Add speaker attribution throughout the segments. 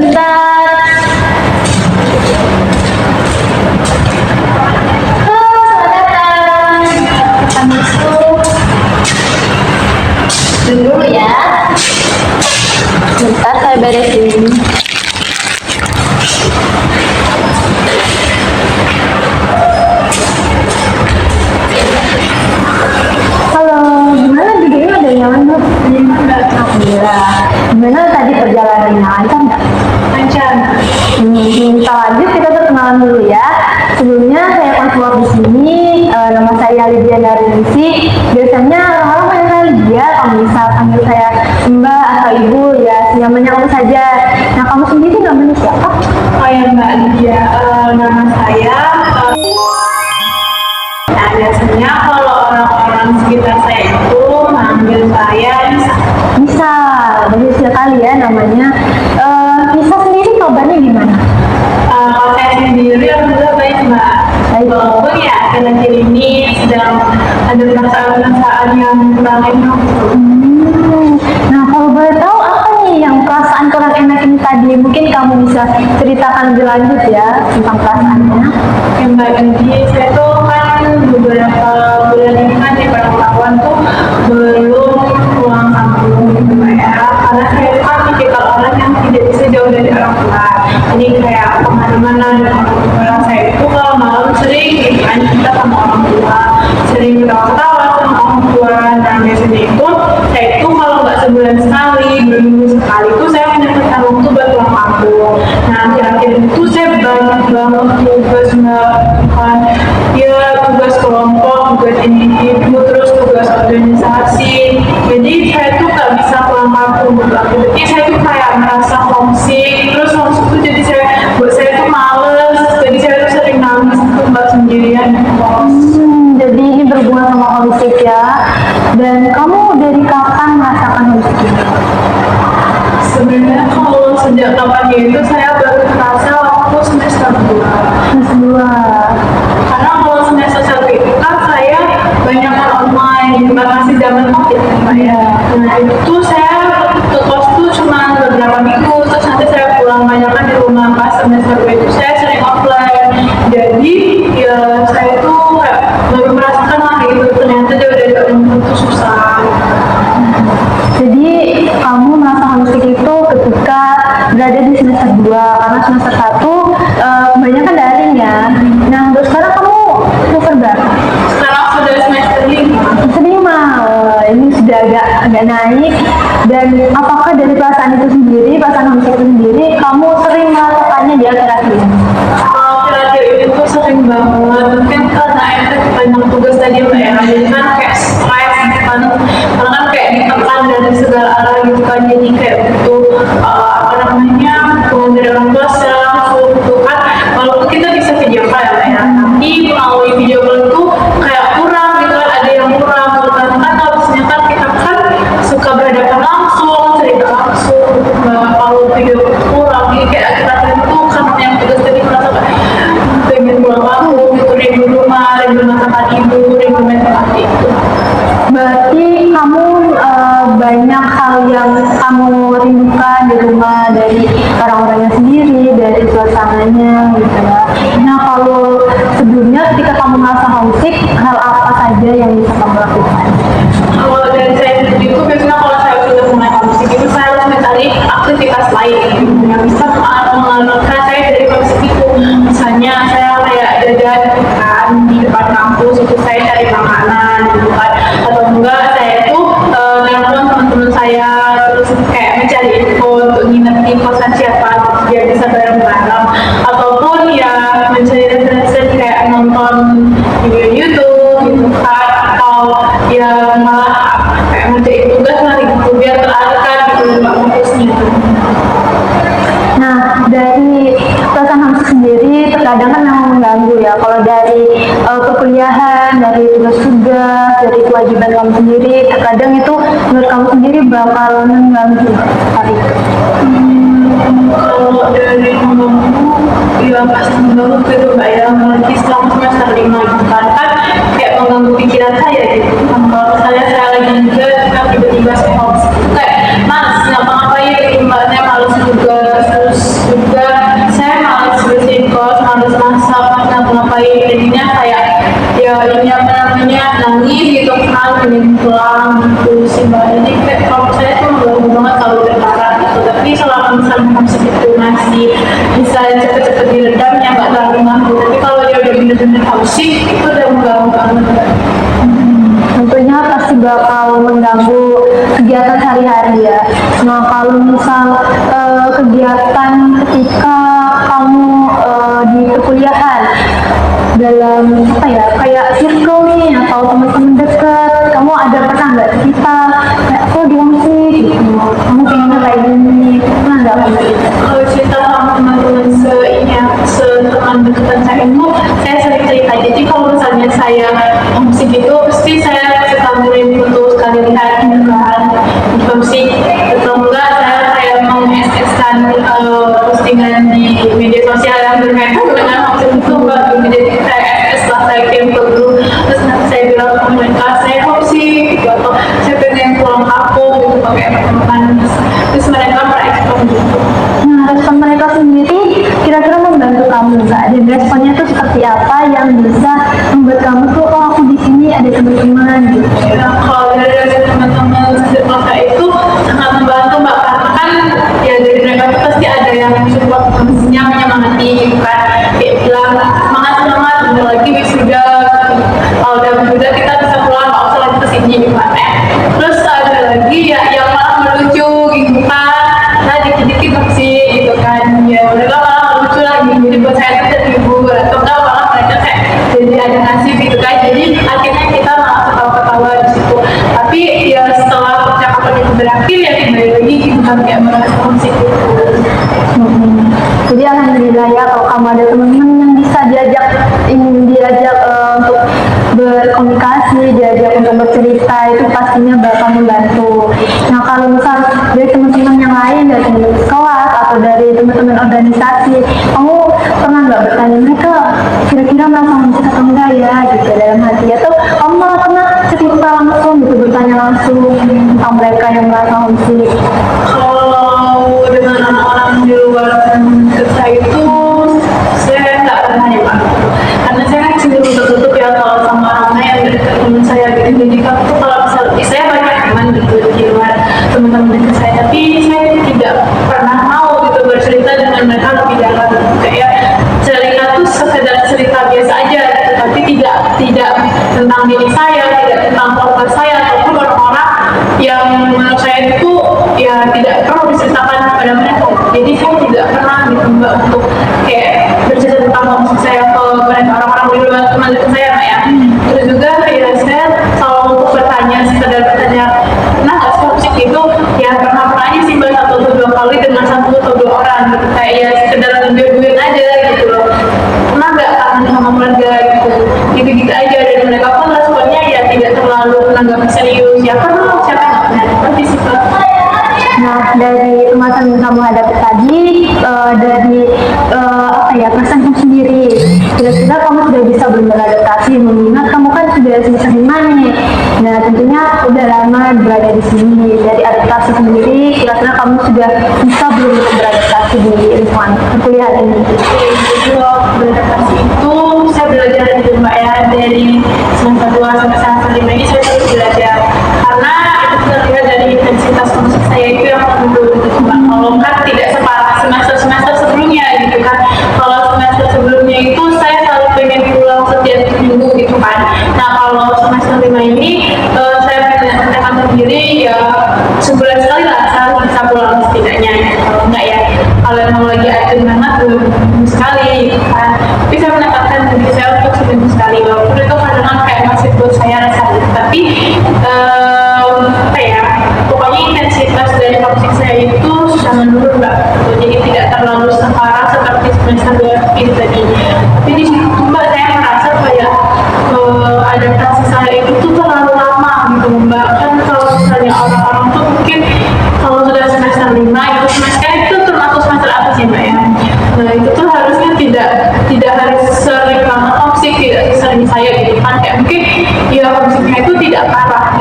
Speaker 1: sebentar. Selamat datang. Kita masuk. Dulu ya. Bentar saya beresin. Halo, gimana duduknya udah nyaman, Bu? Alhamdulillah. Gimana tadi perjalanannya, lancar nggak?
Speaker 2: Lancar.
Speaker 1: Kita lanjut, kita perkenalan dulu ya. Sebelumnya saya konselor di sini, nama saya Lydia Narinisi. Biasanya orang-orang panggil saya Lydia, kamu bisa panggil saya Mbak atau Ibu ya, senyamannya kamu saja. Nah, kamu sendiri namanya siapa?
Speaker 2: Oh ya Mbak Lydia, nama saya. Nah biasanya kalau orang-orang sekitar saya itu manggil saya Nisa.
Speaker 1: Nisa, bagus sekali ya namanya. Nisa sendiri kabarnya gimana?
Speaker 2: Kalau saya sendiri alhamdulillah baik Mbak.
Speaker 1: Baik.
Speaker 2: Walaupun ya akhir-akhir ini sedang ada perasaan-perasaan yang kurang enak.
Speaker 1: Nah, kalau boleh tahu apa nih yang perasaan kurang enak ini tadi? Mungkin kamu bisa ceritakan lebih lanjut ya tentang perasaannya.
Speaker 2: Oke Mbak Lydia, saya tuh kan beberapa bulan ini kan di perempuan tuh belum pulang kampung gitu Mbak ya. Karena saya tuh kan tipikal orang yang tidak bisa jauh dari orang tua. Jadi kayak kemana-mana dengan orang tua. Saya itu kalau malam sering gitu kan kita sama orang tua, sering ketawa-ketawa sama orang tua. Dan biasanya itu saya itu kalau nggak sebulan sekali, berminggu sekali itu saya menyempatkan waktu buat pulang kampung. Nah akhir-akhir itu saya banyak banget tugas Mbak, kan ya tugas kelompok, tugas individu, terus tugas organisasi. Jadi saya tuh nggak bisa pulang kampung. Jadi saya tuh kayak merasa homesick, terus homesick tuh jadi buat saya tuh males. Jadi saya tuh sering nangis tuh Mbak sendirian di kos.
Speaker 1: Jadi ini berhubungan sama homesick ya. Dan kamu dari kapan merasakan homesick ini?
Speaker 2: Sebenarnya kalau sejak kapan itu saya baru merasa waktu semester 2.
Speaker 1: Semester 2.
Speaker 2: Karena kalau semester 1 itu kan saya banyak online, juga masih zaman COVID kan Mbak ya. Nah itu saya ke kos tuh cuma beberapa minggu, terus nanti saya pulang banyak kan di rumah. Pas semester 2 itu saya sering offline. Jadi ya saya tuh kayak baru merasakan lah gitu, ternyata jauh dari orang tua itu susah.
Speaker 1: Jadi kamu merasa homesick itu ketika berada di semester 2 karena semester 1 kebanyakan daring ya. Nah, untuk sekarang kamu semester berapa?
Speaker 2: Sekarang sudah semester 5.
Speaker 1: Semester 5. Ini sudah agak naik. Dan apakah dari perasaan itu sendiri, perasaan homesick itu sendiri, kamu sering merasakannya di akhir-akhir ini?
Speaker 2: Kalau akhir-akhir ini tuh sering banget, mungkin karena itu banyak tugas tadi Mbak ya, jadi kan kayak stres gitu kan, karena kan kayak ditekan dari segala arah gitu kan, jadi kayak butuh apa namanya, dukungan dari orang tua secara langsung gitu kan. Walaupun kita bisa video call ya Mbak ya, tapi melalui video call itu kayak kurang gitu kan, ada yang kurang gitu kan. Kan kalau misalnya kan kita kan suka berhadapan langsung, cerita langsung gitu Mbak. Kalau video call itu kurang, jadi kayak akhir-akhir itu karena yang tugas tadi merasa kayak pengen pulang kampung gitu, rindu rumah, rindu masakan ibu, rindu main tempat itu.
Speaker 1: Berarti kamu banyak hal yang kamu rindukan di rumah, dari orang-orangnya sendiri, dari suasananya gitu ya. Nah, kalau sebelumnya ketika kamu merasa homesick, hal apa saja yang bisa kamu lakukan?
Speaker 2: Kalau dari saya sendiri itu biasanya kalau saya sudah mulai homesick itu saya harus mencari aktivitas lain yang bisa mengalihkan saya dari homesick itu. Misalnya saya kayak jajan kan di depan kampus itu saya cari makanan gitu kan, atau enggak saya itu nelfon teman-teman saya, terus kayak mencari info untuk nginep di kosan siapa biar bisa bareng-bareng, ataupun ya mencari referensi kayak nonton video YouTube gitu kan, atau ya malah kayak ngerjain tugas lah gitu biar teralihkan gitu nggak fokusnya gitu.
Speaker 1: Nah, dari perasaan homesick sendiri terkadang kan memang mengganggu ya. Kalau dari perkuliahan, dari tugas-tugas, dari kewajiban kamu sendiri, terkadang itu menurut kamu sendiri bakal mengganggu hari itu.
Speaker 2: Kalau dari mengganggu, ya pasti mengganggu gitu Mbak ya, apalagi selama semester 5 gitu kan kayak mengganggu pikiran saya gitu. Kalau misalnya saya lagi juga tiba-tiba saya homesick kayak mas ngapa-ngapain gitu Mbak, saya males juga, terus pengen pulang gitu sih mbak. Jadi kayak kalau saya tuh gak banget kalau udah parah gitu, tapi selama misalnya homesick itu masih bisa cepet-cepet diredam ya nggak terlalu ngaruh, tapi kalau dia udah bener-bener homesick itu udah mengganggu banget.
Speaker 1: Tentunya pasti bakal mengganggu kegiatan sehari-hari ya. Nah, kalau misal kegiatan ketika kamu di perkuliahan dalam apa ya, kayak circle nih atau teman-teman dekat, kamu ada pernah nggak cerita kayak aku di homesick gitu, kamu pengennya kayak gini, pernah nggak kamu cerita?
Speaker 2: Kalau cerita sama teman-teman seteman dekatan saya itu, saya sering cerita. Jadi kalau misalnya saya homesick itu, pasti saya suka ngirim foto sekali lihat gitu kan, homesick atau enggak saya kayak mau SS-kan postingan di media sosial yang berkaitan dengan homesick itu mbak. Jadi saya SS lah, saya kirim ke grup, terus nanti saya bilang ke mereka saya homesick gitu, atau saya pengen pulang kampung gitu pakai teman-teman, terus mereka merespon gitu.
Speaker 1: Nah, respon mereka sendiri kira-kira membantu kamu nggak? Dan responnya tuh seperti apa yang bisa membuat kamu tuh, oh aku di sini ada teman-teman gitu.
Speaker 2: Ya, kalau dari teman-teman sekolah saya itu sangat membantu mbak, karena kan ya dari mereka tuh pasti ada yang support, maksudnya menyemangati gitu kan, kayak bilang semangat bentar lagi wisuda, kalau udah wisuda kita bisa pulang, nggak usah lagi kesini gitu kan ya. Terus ada lagi ya yang malah melucu gitu kan, nah dikit-dikit sih gitu kan, ya mereka malah lucu lagi, jadi buat saya tuh terhibur, atau enggak malah mereka kayak jadi ada nasib gitu kan, jadi akhirnya kita malah ketawa-ketawa di situ. Tapi ya setelah percakapan itu berakhir ya kembali lagi gitu kan, kayak merasa homesick gitu.
Speaker 1: Jadi alhamdulillah ya kalau kamu ada teman-teman yang bisa diajak untuk berkomunikasi, diajak untuk bercerita, itu pastinya bakal membantu. Nah, kalau misal dari teman-teman yang lain, dari teman kelas atau dari teman-teman organisasi, kamu pernah nggak bertanya mereka kira-kira merasa homesick atau enggak ya gitu dalam hati, atau kamu malah pernah cerita langsung gitu, bertanya langsung tentang mereka yang merasa homesick?
Speaker 2: Kalau dengan orang-orang di luar saya itu saya nggak pernah ya pak, karena saya kan cenderung tertutup ya kalau sama orang-orang yang dekat teman saya gitu. Jadi kalau tuh kalau misal saya banyak teman gitu di luar teman-teman dekat saya, tapi saya tidak pernah mau gitu bercerita dengan mereka lebih dalam gitu. Kayak cerita tuh sekedar cerita biasa aja gitu, tapi tidak tentang diri saya, tidak tentang keluarga saya ataupun orang-orang yang menurut saya itu ya tidak perlu diceritakan kepada mereka. Jadi saya tidak pernah gitu mbak untuk kayak bercerita tentang homesick saya ke mereka, orang-orang di luar teman dekat saya mbak ya. Terus juga ya saya kalau untuk bertanya, sekedar bertanya pernah nggak sih homesick itu, ya pernah aja sih mbak, 1 atau 2 kali dengan 1 atau 2 orang gitu, kayak ya sekedar ngebuin aja gitu loh, pernah nggak kangen sama keluarga gitu aja. Dan mereka pun responnya ya tidak terlalu menanggapi serius, ya pernah, siapa nggak pernah seperti sih mbak.
Speaker 1: Nah, dari kemasan yang kamu hadapi tadi, dari apa ya, perasaan kamu sendiri, kira-kira kamu sudah bisa belum beradaptasi, mengingat kamu kan sudah semester 5 nih. Nah, tentunya udah lama berada di sini. Dari adaptasi sendiri, kira-kira kamu sudah bisa belum untuk beradaptasi di lingkungan perkuliahan ini?
Speaker 2: Kalau beradaptasi itu saya belajar dari mbak ya, dari semester 2 sampai semester 5 ini saya terus belajar, karena itu terlihat dari intensitas homesick saya itu yang menurun gitu mbak. Kalau kan tidak separah semester sebelumnya gitu kan, kalau semester sebelumnya itu saya selalu pengen pulang setiap minggu gitu kan. Nah kalau semester 5 ini saya menyatakan sendiri ya sebulan sekali lah saya bisa pulang setidaknya gitu. Kalau enggak ya kalau emang lagi urgent banget 2 minggu sekali gitu kan. Tapi saya menetapkan diri saya untuk seminggu sekali, walaupun itu kadang kayak masih buat saya rasa gitu. Tapi apa ya, pokoknya intensitas dari homesick saya itu sudah menurun mbak, jadi tidak terlalu separah seperti semester 2 itu tadi. Tapi di situ mbak saya merasa kayak adaptasi saya itu tuh terlalu lama gitu mbak. Kan kalau misalnya orang-orang tuh mungkin kalau sudah semester 5 itu semester itu termasuk semester atas ya mbak ya. Nah itu tuh harusnya tidak harus sering banget homesick, tidak sering saya gitu kan, kayak mungkin ya homesicknya itu tidak parah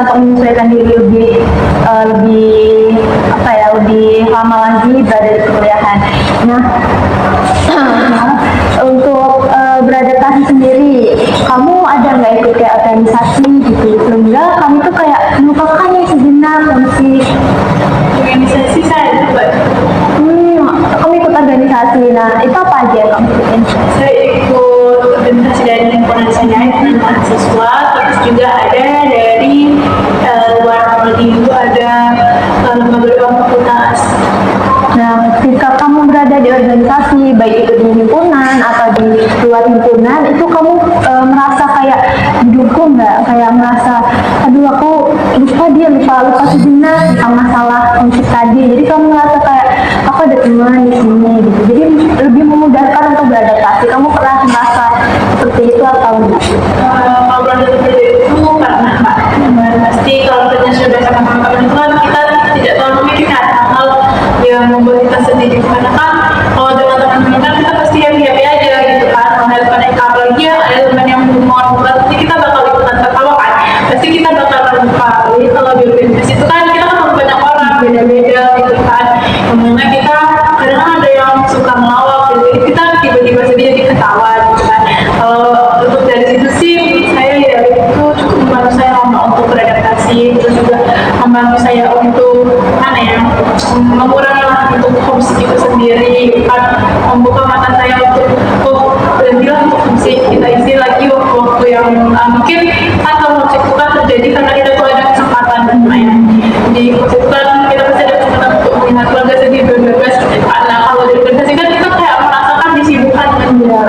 Speaker 1: untuk menyesuaikan diri lebih apa ya, lebih lama lagi berada di perkuliahan. Nah, untuk beradaptasi sendiri, kamu ada nggak ikut kayak organisasi gitu, sehingga kamu tuh kayak melupakan yang sejenak musik?
Speaker 2: Organisasi saya juga.
Speaker 1: Kamu ikut organisasi, nah itu apa aja yang kamu ikutin?
Speaker 2: Saya ikut organisasi dari lingkungan saya, himpunan mahasiswa, terus juga ada dari luar prodi itu ada lembaga doa fakultas.
Speaker 1: Nah, ketika kamu berada di organisasi, baik itu di himpunan atau di luar himpunan, itu kamu merasa kayak didukung nggak? Kayak merasa, aduh aku lupa sejenak tentang masalah musik tadi. Jadi kamu merasa kayak aku ada teman di sini gitu. Jadi lebih memudahkan untuk beradaptasi. Kamu pernah merasa seperti itu atau enggak?
Speaker 2: Kalau berada seperti itu karena pasti kalau kita sudah sama teman-teman itu kan kita tidak terlalu memikirkan hal yang membuat kita sedih, karena kan kalau dengan teman-teman kan kita pasti happy aja gitu kan, menghadirkan apalagi ya ada teman yang humor, pasti kita bakal ikutan tertawa kan, pasti kita bakal lupa. Jadi kalau di organisasi itu kan kita kan banyak orang beda-beda gitu kan, yang kita kadang ada yang suka melawak, jadi kita tiba-tiba sedih jadi ketawa gitu kan. Kalau untuk dari situ sih menurut saya ya itu cukup membantu saya untuk beradaptasi, terus juga membantu saya untuk mana ya, mengurangi untuk homesick itu sendiri kan, membuka mata saya untuk berhentilah untuk homesick, kita isi lagi waktu-waktu yang mungkin kan kalau homesick itu kan terjadi karena kita tuh ada kesempatan bermain di homesick itu kan kita pasti ada kesempatan untuk melihat keluarga sendiri bebas gitu kan. Nah kalau di organisasi kan kita kayak merasakan disibukkan kan ya.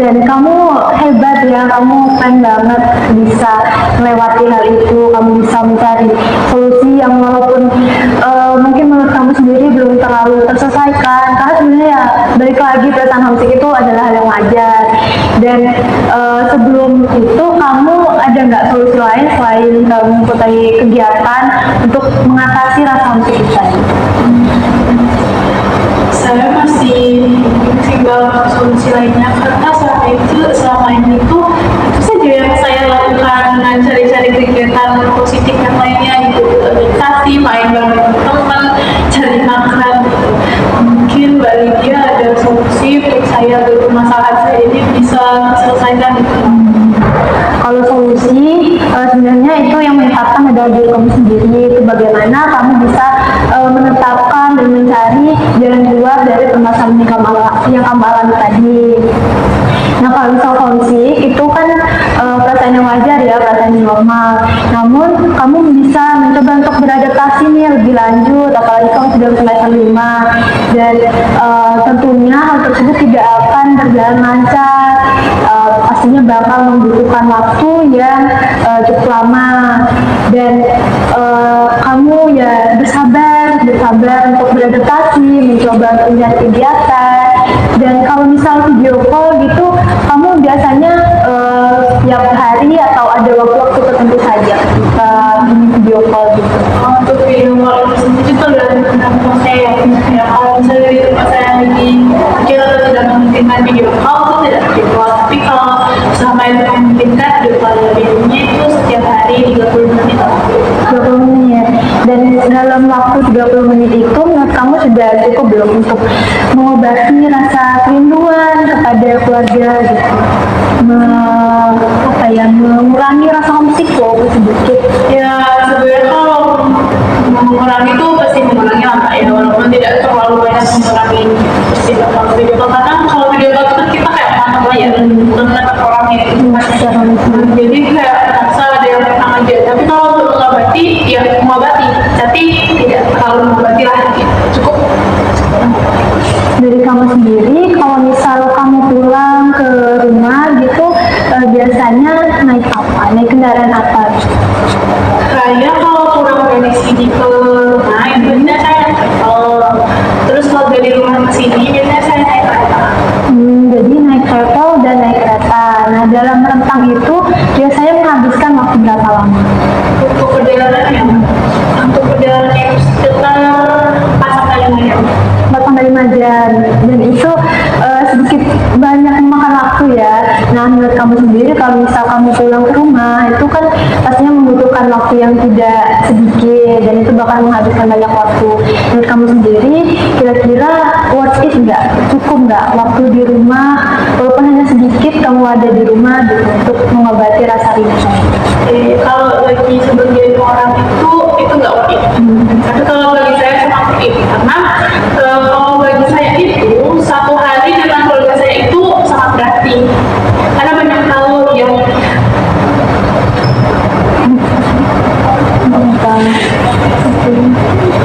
Speaker 1: Dan kamu hebat ya, kamu keren banget bisa melewati hal itu, kamu bisa mencari solusi yang walaupun mungkin menurut kamu sendiri belum terlalu terselesaikan, karena sebenarnya ya balik lagi perasaan homesick itu adalah hal yang wajar. Dan sebelum itu kamu ada nggak solusi lain selain mengikuti kegiatan untuk mengatasi rasa homesick itu tadi?
Speaker 2: Saya masih tinggal solusi lainnya karena selama ini itu saja yang saya lakukan dengan cari-cari kegiatan positif yang lainnya gitu, organisasi, main bareng teman, cari makan gitu. Mungkin Mbak Lydia ada solusi untuk saya permasalahan saya ini bisa selesaikan gitu.
Speaker 1: Kalau solusi sebenarnya itu yang menetapkan adalah diri kamu sendiri, itu bagaimana kamu bisa menetapkan dan mencari jalan keluar dari permasalahan yang kamu alami tadi. Nah, kalau misal homesick itu kan perasaan yang wajar ya, perasaan yang normal. Namun kamu bisa mencoba untuk beradaptasi nih lebih lanjut, apalagi kamu sudah semester 5, dan tentunya hal tersebut tidak akan berjalan lancar. Pastinya bakal membutuhkan waktu yang cukup lama, dan kamu ya bersabar untuk beradaptasi, mencoba untuk mencari kegiatan. Dan kalau misal video call gitu, kamu biasanya tiap hari atau ada waktu-waktu tertentu saja ketika video call gitu?
Speaker 2: Untuk video call itu sendiri tergantung saya ya. Kalau misalnya di tempat saya lagi kecil atau tidak memungkinkan video call itu tidak video call, tapi kalau selama itu memungkinkan video call lebihnya itu setiap hari 30 menit.
Speaker 1: 30 menit. Dan dalam waktu 30 menit itu menurut kamu sudah cukup belum untuk mengobati rasa kerinduan kepada keluarga gitu? Mengurangi rasa homesick walaupun sedikit.
Speaker 2: Ya sebenarnya kalau mengurangi itu pasti mengurangi lah ya, walaupun tidak terlalu banyak mengurangi pasti kalau video call, karena kalau video call itu kita kayak mantap lah ya, bukan menatap orangnya itu jadi kayak merasa ada yang pernah aja. Tapi kalau untuk mengobati ya mengobati, tapi tidak terlalu mengobati lah gitu. Cukup.
Speaker 1: Dari kamu sendiri, kalau misal kamu pulang ke rumah gitu, biasanya naik apa? Naik kendaraan apa?
Speaker 2: Saya kalau kurang dari sini ke rumah, biasanya saya naik travel. Terus kalau dari rumah ke sini, biasanya saya naik kereta.
Speaker 1: Jadi naik travel dan naik kereta. Nah, dalam rentang itu biasanya menghabiskan waktu berapa lama?
Speaker 2: Untuk perjalanannya sekitar 4-5 jam.
Speaker 1: 4-5 jam, dan itu sedikit banyak memakan waktu ya. Nah, menurut kamu sendiri, kalau misal kamu pulang ke rumah rumah itu kan pastinya membutuhkan waktu yang tidak sedikit dan itu bakal menghabiskan banyak waktu. Menurut kamu sendiri, kira-kira worth it nggak? Cukup nggak waktu di rumah, walaupun hanya sedikit kamu ada di rumah gitu, untuk mengobati rasa rindu?
Speaker 2: Kalau bagi sebagian orang itu nggak worth it. Tapi kalau bagi saya sangat worth it karena kalau bagi saya itu satu hari dengan keluarga saya itu sangat berarti. Karena banyak hal yang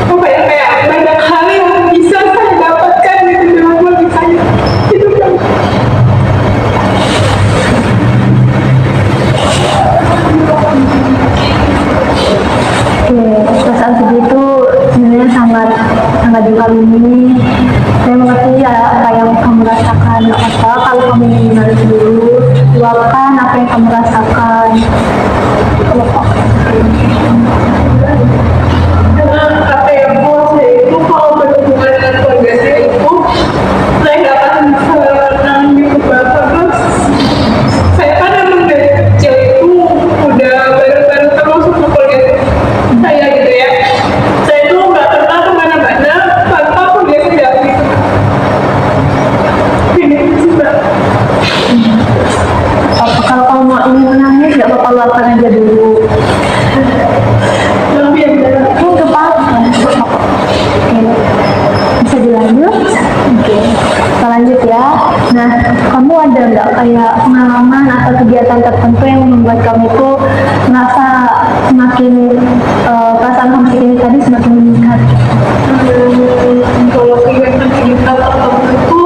Speaker 2: apa ya, kayak banyak hal yang bisa saya dapatkan gitu dengan keluarga saya. Itu kan.
Speaker 1: Oke, perasaan segitu sebenarnya sangat sangat dikagumi. Saya mengerti ya apa yang kamu rasakan. Nggak apa kalau kamu ingin menangis dulu, luapkan apa yang kamu rasakan.
Speaker 2: Karena apa yang mau saya itu kalau berhubungan dengan keluarga saya itu saya nggak akan bisa menang gitu Pak. Terus saya kan emang dari kecil itu udah bareng-bareng terus sama keluarga saya gitu ya. Saya itu nggak pernah kemana-mana tanpa keluarga saya gitu. Ini sih Mbak.
Speaker 1: Kalau kamu mau ingin menangis, nggak apa-apa, luapkan aja dulu.
Speaker 2: Tapi ya benar.
Speaker 1: Oh, nggak apa-apa. Oke, bisa dilanjut? Oke, kita lanjut ya. Nah, kamu ada nggak kayak pengalaman atau kegiatan tertentu yang membuat kamu itu merasa semakin perasaan homesick ini tadi semakin meningkat?
Speaker 2: Kalau kegiatan kita tertentu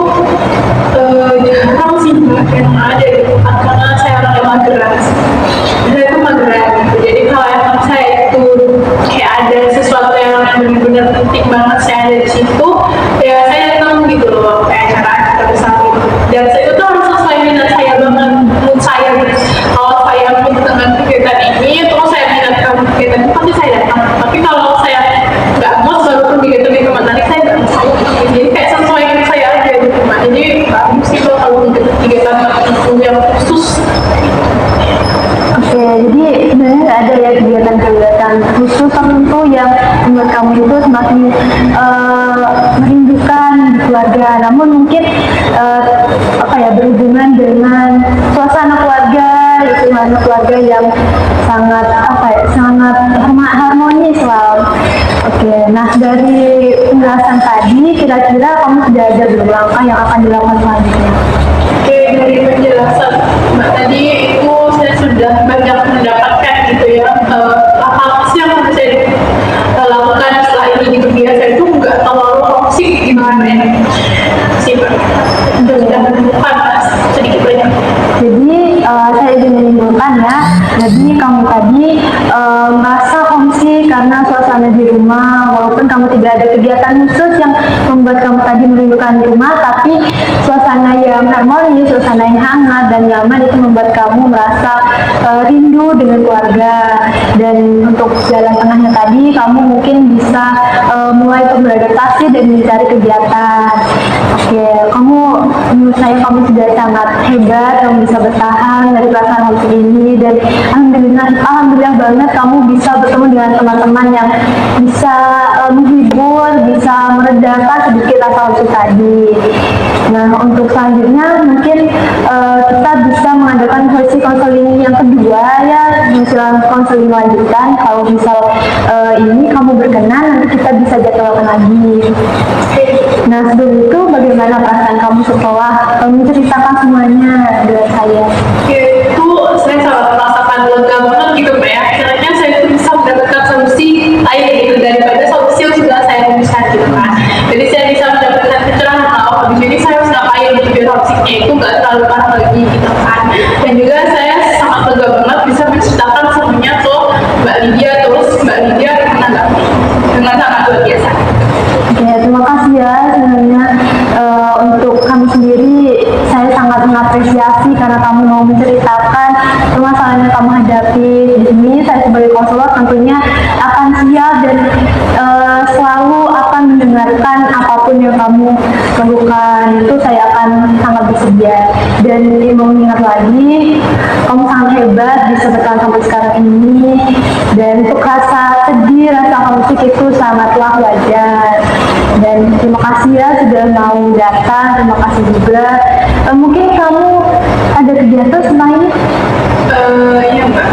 Speaker 2: jarang sih Mbak yang ada gitu kan karena saya orangnya mageran. Saya itu mageran gitu. Jadi kalau emang saya itu kayak ada sesuatu yang benar-benar penting banget saya ada di situ, ya saya datang gitu loh kayak acara besar gitu. Dan saya itu harus sesuai minat saya banget, mood saya gitu. Kalau saya mood dengan kegiatan ini, terus saya minat dengan kegiatan itu pasti saya datang. Tapi kalau saya nggak mood baru kegiatan itu menarik, saya nggak mau. Jadi kayak sesuai minat saya aja gitu Mbak. Jadi bagus sih kalau kegiatan tertentu yang khusus.
Speaker 1: Oke, jadi sebenarnya nggak ada ya kegiatan-kegiatan khusus tertentu yang membuat kamu itu semakin merindukan di keluarga. Namun mungkin apa ya, berhubungan dengan suasana keluarga, suasana keluarga yang sangat apa ya, sangat harmonis lah. Oke, nah dari penjelasan tadi, kira-kira kamu sudah ada belum langkah yang akan dilakukan selanjutnya?
Speaker 2: Oke, dari penjelasan Mbak tadi itu saya sudah banyak mendapatkan gitu ya apa sih yang harus saya lakukan setelah ini gitu ya. Saya itu nggak terlalu toksik gimana ya sih Mbak. Sudah menemukan sedikit banyak.
Speaker 1: Jadi saya ingin menyimpulkan ya, jadi kamu tadi merasa homesick karena suasana di rumah, walaupun kamu tidak ada kegiatan khusus yang membuat kamu tadi merindukan rumah, tapi suasana yang harmonis, suasana yang hangat dan nyaman itu membuat kamu merasa rindu dengan keluarga. Dan untuk jalan tengahnya tadi, kamu mungkin bisa mulai beradaptasi dan mencari kegiatan. Oke, menurut saya kamu sudah sangat hebat, kamu bisa bertahan dari perasaan homesick ini, dan alhamdulillah banget kamu bisa bertemu dengan teman-teman yang bisa menghibur, bisa meredakan sedikit rasa homesick tadi. Nah, untuk selanjutnya mungkin kita bisa mengadakan sesi konseling yang kedua ya, misalnya konseling lanjutan. Kalau misal ini kamu berkenan, nanti kita bisa jadwalkan lagi. Nah, sebelum itu bagaimana perasaan kamu setelah menceritakan semuanya dengan saya?
Speaker 2: Itu saya sangat merasakan lega banget gitu Mbak ya. Akhirnya saya itu bisa mendapatkan solusi lain gitu daripada solusi yang sudah saya rumuskan gitu kan. Jadi saya bisa mendapatkan pencerahan di sini saya harus ngapain gitu biar homesicknya itu nggak terlalu parah lagi gitu kan. Dan juga saya sangat lega banget bisa menceritakan semuanya ke Mbak Lydia, terus Mbak Lydia menanggapi dengan sangat luar biasa.
Speaker 1: Oke, terima kasih ya sebenarnya untuk kamu sendiri. Saya sangat mengapresiasi karena kamu mau menceritakan permasalahan yang kamu hadapi. Di sini saya sebagai konselor tentunya akan siap dan selalu akan mendengarkan apapun yang yang kamu lakukan itu saya akan sangat bersedia. Dan mengingat lagi, kamu sangat hebat bisa bertahan sampai sekarang ini. Dan untuk rasa sedih, rasa homesick itu sangatlah wajar. Dan terima kasih ya sudah mau datang, terima kasih juga. Mungkin kamu ada kegiatan selain ini?
Speaker 2: Iya Mbak.